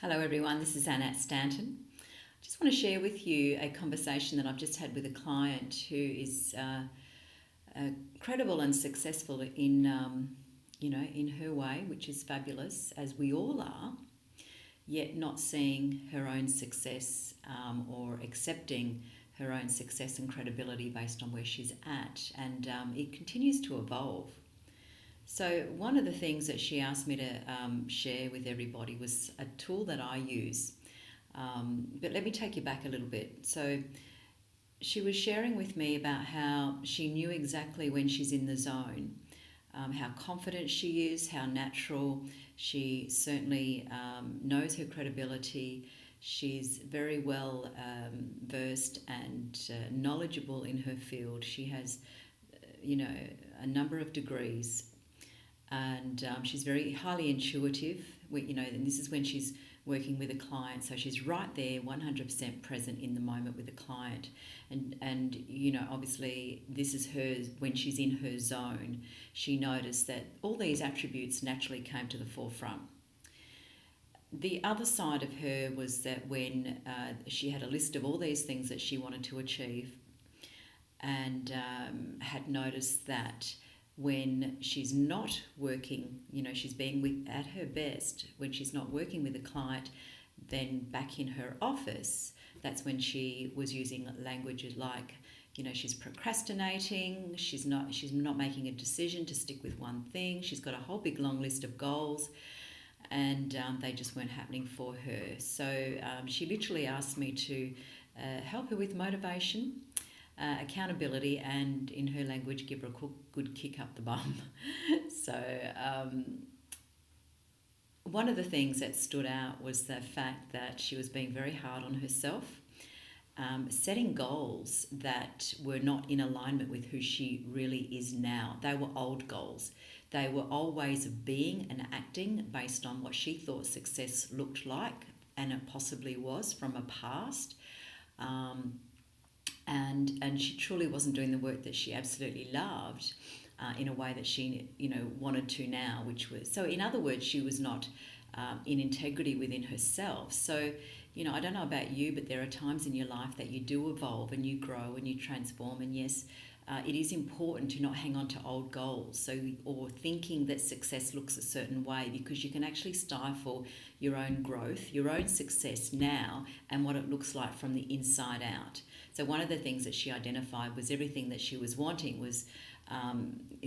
Hello everyone, this is Annette Stanton. I just want to share with you a conversation that I've just had with a client who is credible and successful in her way, which is fabulous, as we all are, yet not seeing her own success or accepting her own success and credibility based on where she's at, and it continues to evolve. So one of the things that she asked me to share with everybody was a tool that I use. But let me take you back a little bit. So she was sharing with me about how she knew exactly when she's in the zone, how confident she is, how natural. She certainly knows her credibility. She's very well versed and knowledgeable in her field. She has, a number of degrees, and she's very highly intuitive. And this is when she's working with a client, so she's right there, 100% present in the moment with the client, and obviously this is hers. When she's in her zone, she noticed that all these attributes naturally came to the forefront. The other side of her was that when she had a list of all these things that she wanted to achieve, and had noticed that when she's not working, she's being at her best when she's not working with a client, then back in her office, that's when she was using language like, she's procrastinating, she's not making a decision to stick with one thing, she's got a whole big long list of goals, and they just weren't happening for her. So she literally asked me to help her with motivation, accountability, and in her language, give her a good kick up the bum. So one of the things that stood out was the fact that she was being very hard on herself, setting goals that were not in alignment with who she really is now. They were old goals. They were old ways of being and acting based on what she thought success looked like, and it possibly was from a past. And she truly wasn't doing the work that she absolutely loved in a way that she wanted to now, which was, so in other words, she was not in integrity within herself. So I don't know about you, but there are times in your life that you do evolve and you grow and you transform, and yes, it is important to not hang on to old goals, or thinking that success looks a certain way, because you can actually stifle your own growth, your own success now, and what it looks like from the inside out. So one of the things that she identified was everything that she was wanting was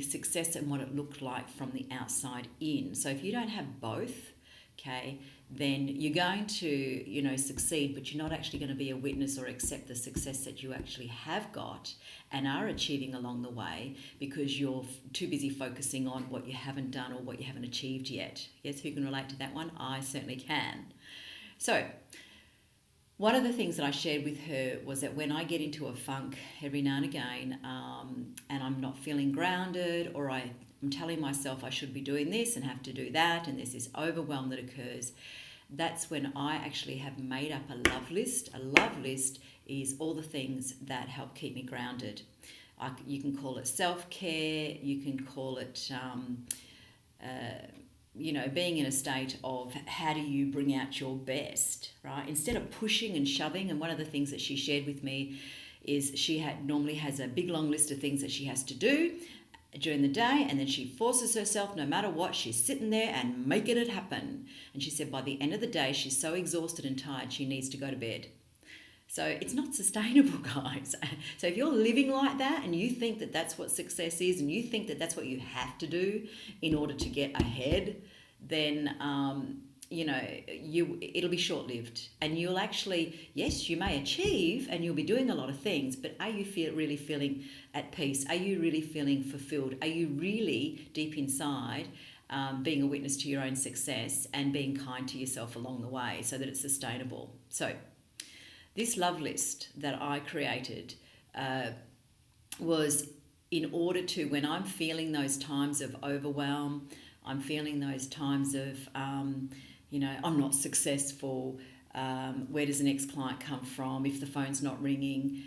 success and what it looked like from the outside in. So if you don't have both, okay, then you're going to, succeed, but you're not actually going to be a witness or accept the success that you actually have got and are achieving along the way, because you're too busy focusing on what you haven't done or what you haven't achieved yet. Yes, who can relate to that one? I certainly can. So one of the things that I shared with her was that when I get into a funk every now and again, and I'm not feeling grounded, or I'm telling myself I should be doing this and have to do that, and there's this overwhelm that occurs, that's when I actually have made up a love list. A love list is all the things that help keep me grounded. You can call it self-care, you can call it being in a state of how do you bring out your best, right? Instead of pushing and shoving. And one of the things that she shared with me is she normally has a big long list of things that she has to do during the day, and then she forces herself, no matter what, she's sitting there and making it happen. And she said by the end of the day, she's so exhausted and tired, she needs to go to bed. So it's not sustainable, guys. So if you're living like that and you think that that's what success is, and you think that that's what you have to do in order to get ahead, then it'll be short-lived, and you'll actually, yes, you may achieve and you'll be doing a lot of things, but are you really feeling at peace? Are you really feeling fulfilled? Are you really deep inside being a witness to your own success and being kind to yourself along the way so that it's sustainable? So this love list that I created was in order to, when I'm feeling those times of overwhelm, I'm feeling those times of, I'm not successful, where does the next client come from, if the phone's not ringing,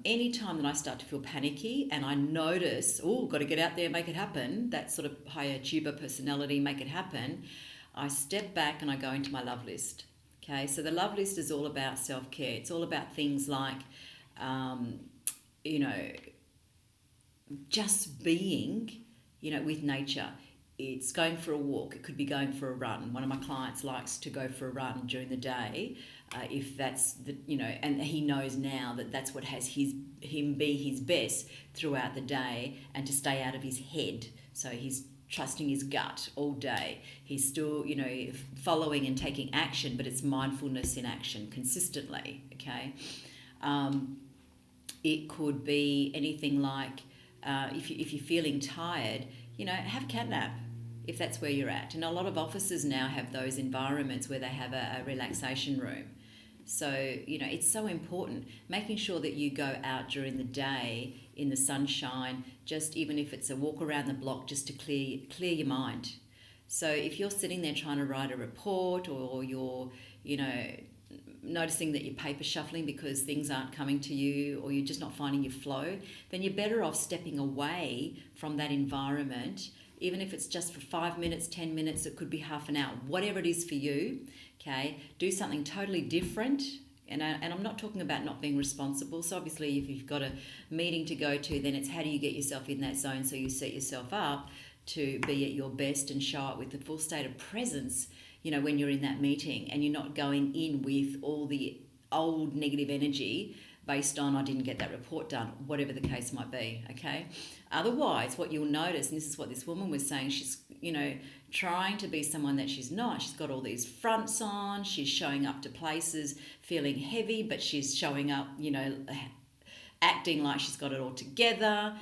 any time that I start to feel panicky and I notice, got to get out there and make it happen, that sort of high achiever personality, make it happen, I step back and I go into my love list. Okay, so the love list is all about self-care. It's all about things like, you know, just being, with nature. It's going for a walk. It could be going for a run. One of my clients likes to go for a run during the day, if that's and he knows now that that's what has him be his best throughout the day, and to stay out of his head. So he's trusting his gut all day. He's still, following and taking action, but it's mindfulness in action consistently. Okay, it could be anything like, if you're feeling tired, have a cat nap, if that's where you're at. And a lot of offices now have those environments where they have a relaxation room. So, it's so important making sure that you go out during the day in the sunshine, just even if it's a walk around the block, just to clear your mind. So if you're sitting there trying to write a report, or you're, noticing that you're paper shuffling because things aren't coming to you, or you're just not finding your flow, then you're better off stepping away from that environment, even if it's just for 5 minutes, 10 minutes, it could be half an hour, whatever it is for you. Okay, do something totally different. And I'm not talking about not being responsible. So obviously if you've got a meeting to go to, then it's how do you get yourself in that zone so you set yourself up to be at your best and show up with the full state of presence, when you're in that meeting, and you're not going in with all the old negative energy based on, I didn't get that report done, whatever the case might be, okay? Otherwise, what you'll notice, and this is what this woman was saying, she's, trying to be someone that she's not. She's got all these fronts on, she's showing up to places feeling heavy, but she's showing up, acting like she's got it all together.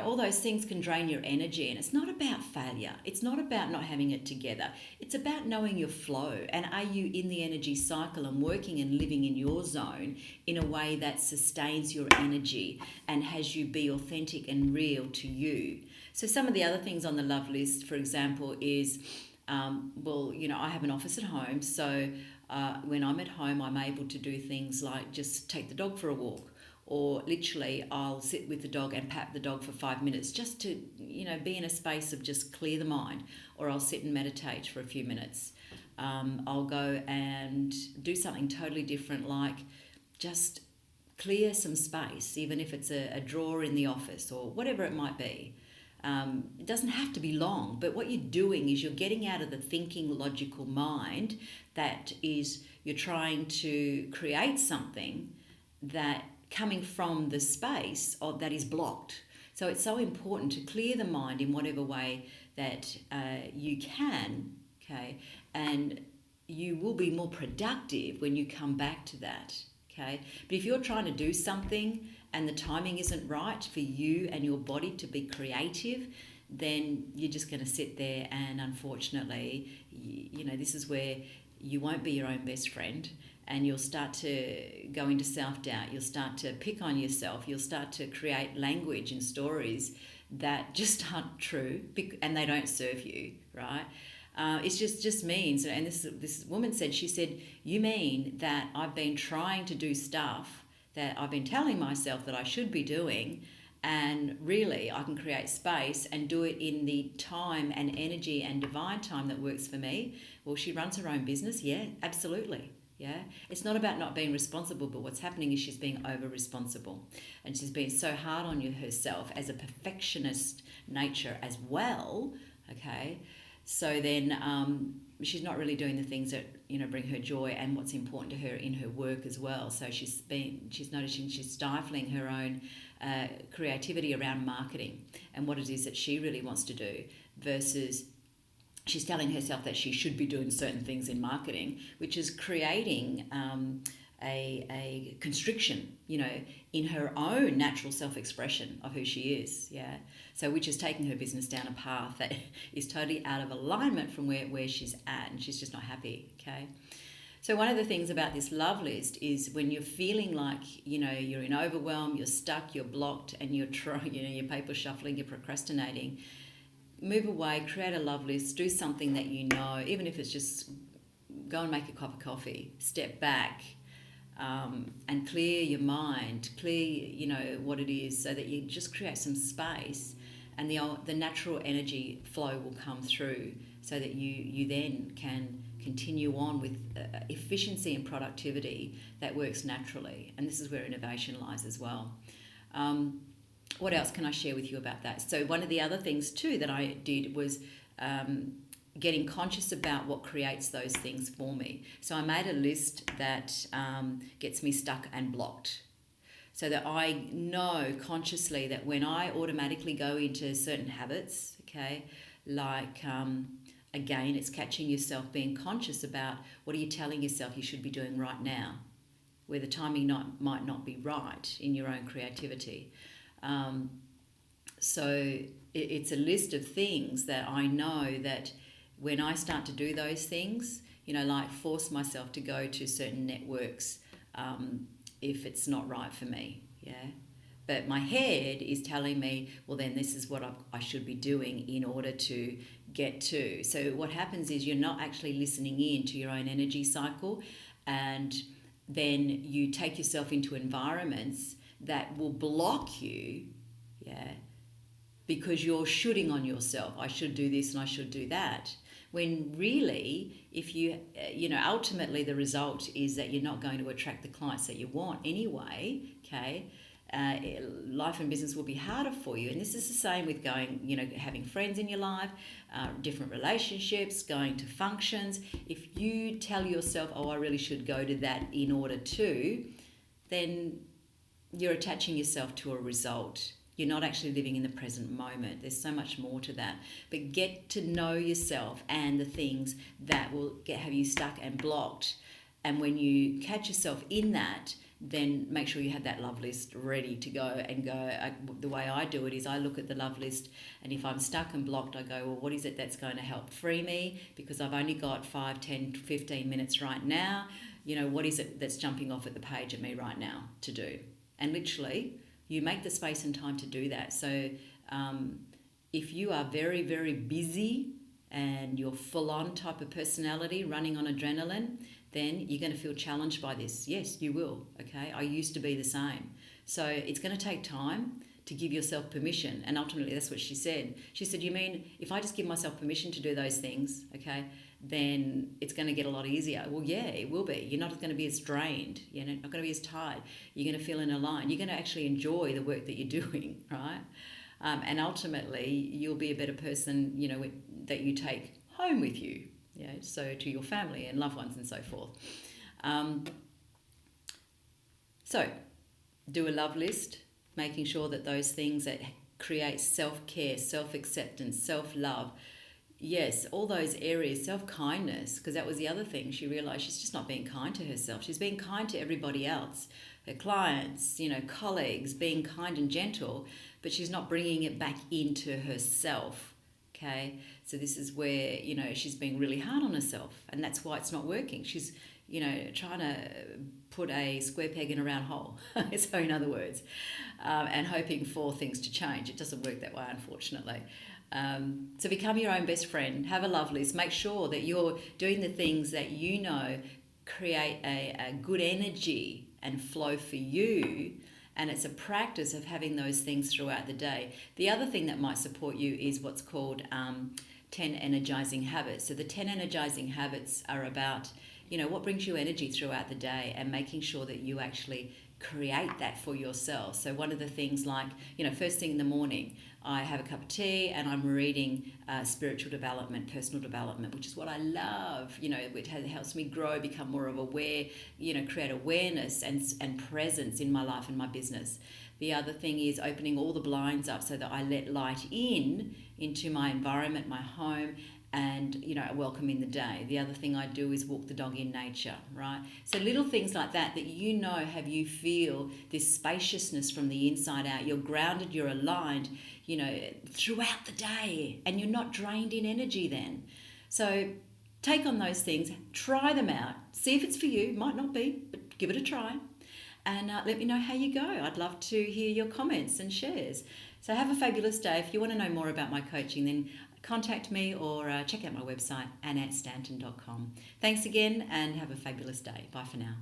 All those things can drain your energy, and it's not about failure. It's not about not having it together. It's about knowing your flow, and are you in the energy cycle and working and living in your zone in a way that sustains your energy and has you be authentic and real to you. So some of the other things on the love list, for example, is, I have an office at home, so when I'm at home, I'm able to do things like just take the dog for a walk, or literally I'll sit with the dog and pat the dog for 5 minutes just to, be in a space of just clear the mind, or I'll sit and meditate for a few minutes. I'll go and do something totally different, like just clear some space, even if it's a drawer in the office or whatever it might be. It doesn't have to be long, but what you're doing is you're getting out of the thinking, logical mind that is, you're trying to create something that coming from the space that is blocked. So it's so important to clear the mind in whatever way that you can, okay? And you will be more productive when you come back to that, okay? But if you're trying to do something and the timing isn't right for you and your body to be creative, then you're just going to sit there, and unfortunately, this is where you won't be your own best friend, and you'll start to go into self-doubt. You'll start to pick on yourself. You'll start to create language and stories that just aren't true, and they don't serve you, right? It just means, and this woman said, she said, you mean that I've been trying to do stuff that I've been telling myself that I should be doing, and really I can create space and do it in the time and energy and divine time that works for me. Well, she runs her own business. Yeah, absolutely. Yeah, it's not about not being responsible, but what's happening is she's being over responsible, and she's been so hard on herself as a perfectionist nature as well. Okay, so then she's not really doing the things that bring her joy and what's important to her in her work as well. So she's noticing she's stifling her own creativity around marketing and what it is that she really wants to do, versus she's telling herself that she should be doing certain things in marketing, which is creating a constriction, in her own natural self-expression of who she is, yeah. So which is taking her business down a path that is totally out of alignment from where she's at, and she's just not happy, okay. So one of the things about this love list is when you're feeling like, you're in overwhelm, you're stuck, you're blocked, and you're you're paper shuffling, you're procrastinating, move away, create a love list, do something that even if it's just go and make a cup of coffee, step back, and clear your mind, clear, what it is, so that you just create some space, and the natural energy flow will come through so that you then can continue on with efficiency and productivity that works naturally. And this is where innovation lies as well. What else can I share with you about that? So one of the other things too that I did was getting conscious about what creates those things for me. So I made a list that gets me stuck and blocked, so that I know consciously that when I automatically go into certain habits, okay, like again, it's catching yourself being conscious about what are you telling yourself you should be doing right now, where the timing might not be right in your own creativity. So it's a list of things that I know that when I start to do those things, like force myself to go to certain networks if it's not right for me, yeah. But my head is telling me, well, then this is what I should be doing in order to get to. So what happens is you're not actually listening in to your own energy cycle, and then you take yourself into environments that will block you, yeah, because you're shooting on yourself. I should do this and I should do that. When really, if ultimately the result is that you're not going to attract the clients that you want anyway, okay? Life and business will be harder for you. And this is the same with going, having friends in your life, different relationships, going to functions. If you tell yourself, oh, I really should go to that in order to, then you're attaching yourself to a result. You're not actually living in the present moment. There's so much more to that. But get to know yourself and the things that will have you stuck and blocked. And when you catch yourself in that, then make sure you have that love list ready to go and go. The way I do it is I look at the love list, and if I'm stuck and blocked, I go, well, what is it that's going to help free me? Because I've only got 5, 10, 15 minutes right now. What is it that's jumping off at the page at me right now to do? And literally, you make the space and time to do that. So if you are very, very busy and you're full-on type of personality running on adrenaline, then you're going to feel challenged by this. Yes, you will, okay? I used to be the same. So it's going to take time to give yourself permission. And ultimately, that's what she said. She said, you mean if I just give myself permission to do those things, okay, then it's going to get a lot easier. Well, yeah, it will be. You're not going to be as drained. You're not going to be as tired. You're going to feel in a line. You're going to actually enjoy the work that you're doing, right? And ultimately, you'll be a better person, that you take home with you. Yeah, so to your family and loved ones and so forth. So do a love list, making sure that those things that create self-care, self-acceptance, self-love, yes, all those areas, self-kindness, because that was the other thing. She realised she's just not being kind to herself. She's being kind to everybody else, her clients, colleagues, being kind and gentle, but she's not bringing it back into herself. Okay, so this is where, she's being really hard on herself, and that's why it's not working. She's, trying to put a square peg in a round hole, so in other words, and hoping for things to change. It doesn't work that way, unfortunately. So become your own best friend, have a love list, make sure that you're doing the things that create a good energy and flow for you. And it's a practice of having those things throughout the day. The other thing that might support you is what's called 10 energizing habits. So the 10 energizing habits are about, what brings you energy throughout the day and making sure that you actually create that for yourself. So one of the things like, first thing in the morning, I have a cup of tea and I'm reading spiritual development, personal development, which is what I love, which helps me grow, become more of aware, create awareness and presence in my life and my business. The other thing is opening all the blinds up so that I let light into my environment, my home, and welcome in the day. The other thing I do is walk the dog in nature, right? So little things like that have you feel this spaciousness from the inside out. You're grounded, you're aligned, throughout the day, and you're not drained in energy then. So take on those things, try them out, see if it's for you. Might not be, but give it a try, and let me know how you go. I'd love to hear your comments and shares. So have a fabulous day. If you want to know more about my coaching, then contact me or check out my website, annettestanton.com. Thanks again and have a fabulous day. Bye for now.